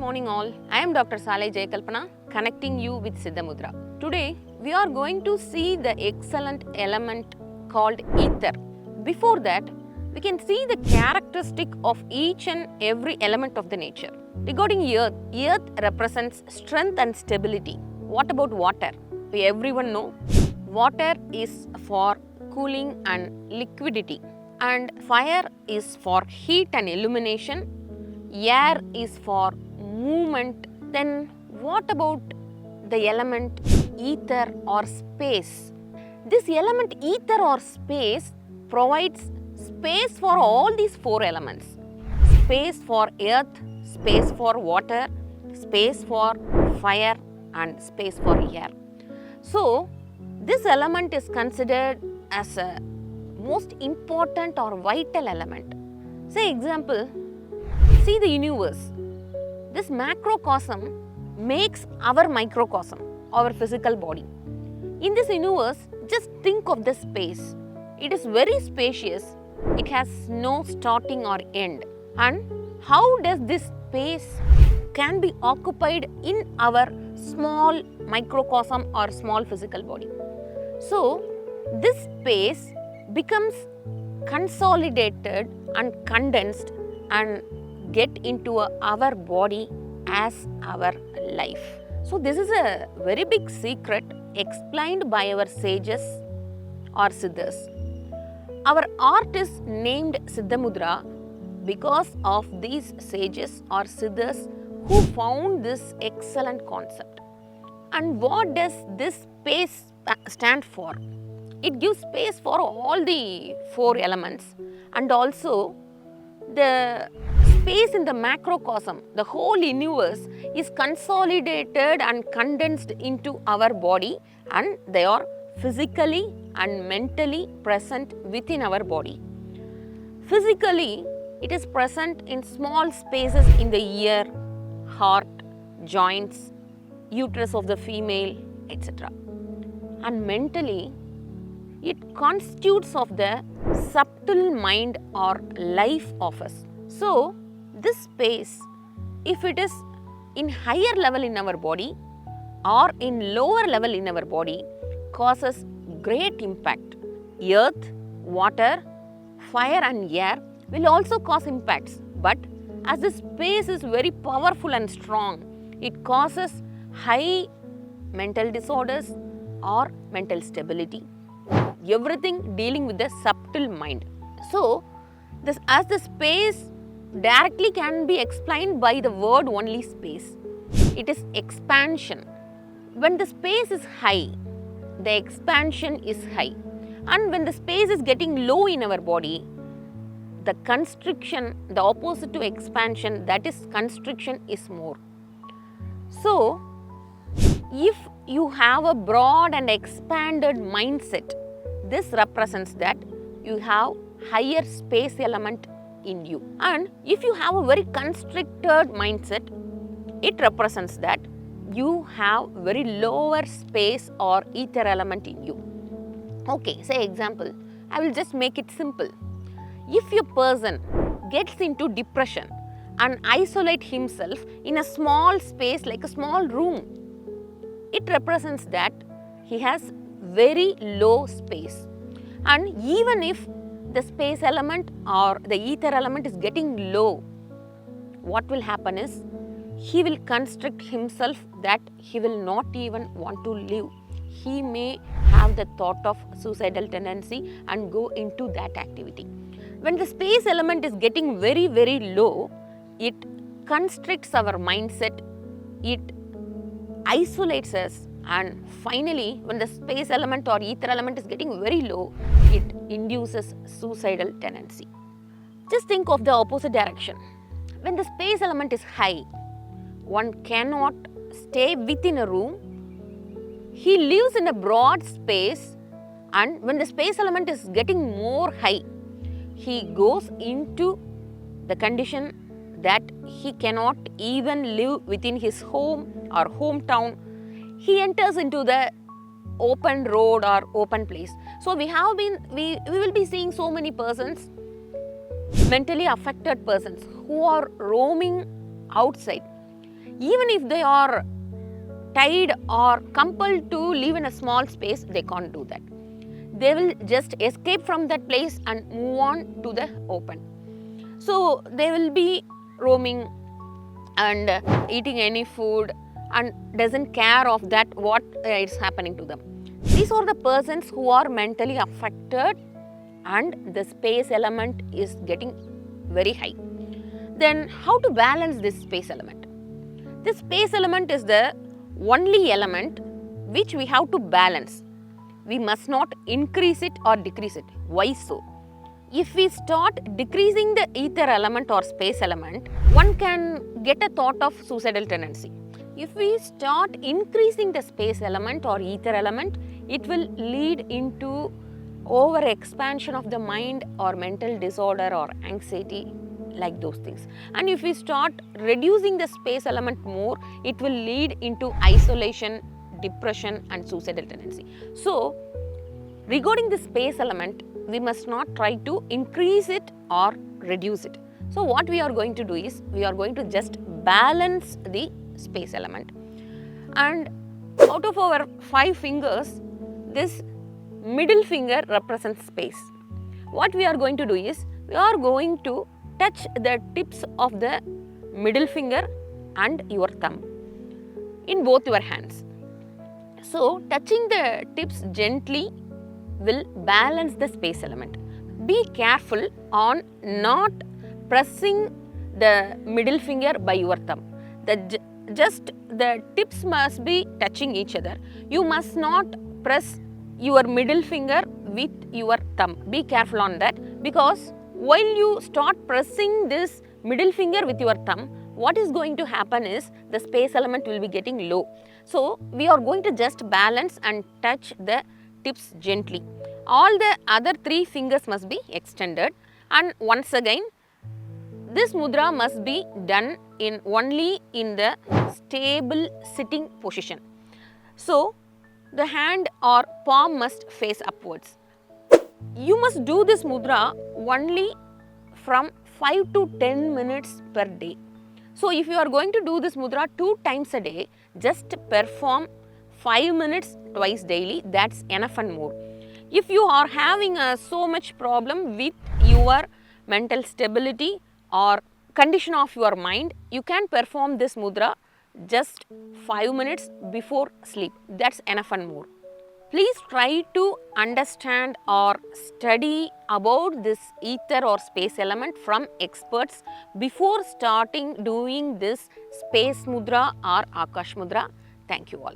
morning all. I am Dr.saalai Jayakalpana, connecting you with Siddha Mudra. Today we are going to see the excellent element called ether. Before that, we can see the characteristic of each and every element of the nature. Regarding earth, earth represents strength and stability. What about water? We everyone know water is for cooling and liquidity, and fire is for heat and illumination. Air is for movement. Then what about the element ether or space? This element ether or space provides space for all these four elements. Space for earth, space for water, space for fire, and space for air. So this element is considered as a most important or vital element. Say example, see the universe. This macrocosm makes our microcosm, our physical body. In this universe, just think of the space. It is very spacious. It has no starting or end. And how does this space can be occupied in our small microcosm or small physical body? So this space becomes consolidated and condensed and get into our body as our life. So this is a very big secret explained by our sages or siddhas. Our art is named Siddha Mudra because of these sages or siddhas who found this excellent concept. And what does this space stand for? It gives space for all the four elements, and also the space in the macrocosm, the whole universe is consolidated and condensed into our body, and they are physically and mentally present within our body. Physically, it is present in small spaces in the ear, heart, joints, uterus of the female, etc. And mentally, it constitutes of the subtle mind or life of us. So, this space, if it is in higher level in our body or in lower level in our body, causes great impact. Earth, water, fire and air will also cause impacts, but as the space is very powerful and strong, it causes high mental disorders or mental stability. Everything dealing with the subtle mind. So, as the space directly can be explained by the word only space. It is expansion. When the space is high, the expansion is high. And when the space is getting low in our body, the constriction, the opposite to expansion, that is constriction, is more. So, if you have a broad and expanded mindset, this represents that you have higher space element in you. And if you have a very constricted mindset, it represents that you have very lower space or ether element in you. Okay, say example, I will just make it simple. If a person gets into depression and isolate himself in a small space like a small room, it represents that he has very low space. And even if the space element or the ether element is getting low, what will happen is he will constrict himself that he will not even want to live. He may have the thought of suicidal tendency and go into that activity. When the space element is getting very, very low, it constricts our mindset, it isolates us, and finally, when the space element or ether element is getting very low, it induces suicidal tendency. Just think of the opposite direction. When the space element is high, one cannot stay within a room. He lives in a broad space, and when the space element is getting more high, he goes into the condition that he cannot even live within his home or hometown. He enters into the open road or open place. So we will be seeing so many persons, mentally affected persons who are roaming outside. Even if they are tied or compelled to live in a small space, they can't do that. They will just escape from that place and move on to the open. So they will be roaming and eating any food and doesn't care of that what is happening to them. These are the persons who are mentally affected and the space element is getting very high. Then how to balance this space element? This space element is the only element which we have to balance. We must not increase it or decrease it. Why so? If we start decreasing the ether element or space element, one can get a thought of suicidal tendency. If we start increasing the space element or ether element, it will lead into over expansion of the mind or mental disorder or anxiety, like those things. And if we start reducing the space element more, it will lead into isolation, depression and suicidal tendency. So, regarding the space element, we must not try to increase it or reduce it. So, what we are going to do is, we are going to just balance the space element. And out of our 5 fingers, this middle finger represents space. What we are going to do is, we are going to touch the tips of the middle finger and your thumb in both your hands. So, touching the tips gently will balance the space element. Be careful on not pressing the middle finger by your thumb. Just the tips must be touching each other. You must not press your middle finger with your thumb. Be careful on that, because while you start pressing this middle finger with your thumb, what is going to happen is the space element will be getting low. So, we are going to just balance and touch the tips gently. All the other 3 fingers must be extended, and once again this mudra must be done only in the stable sitting position. So, the hand or palm must face upwards. You must do this mudra only from 5 to 10 minutes per day. So, if you are going to do this mudra 2 times a day, just perform 5 minutes twice daily, that's enough and more. If you are having so much problem with your mental stability or condition of your mind, you can perform this mudra just 5 minutes before sleep, that's enough and more. Please try to understand or study about this ether or space element from experts before starting doing this space mudra or Akash mudra. Thank you all.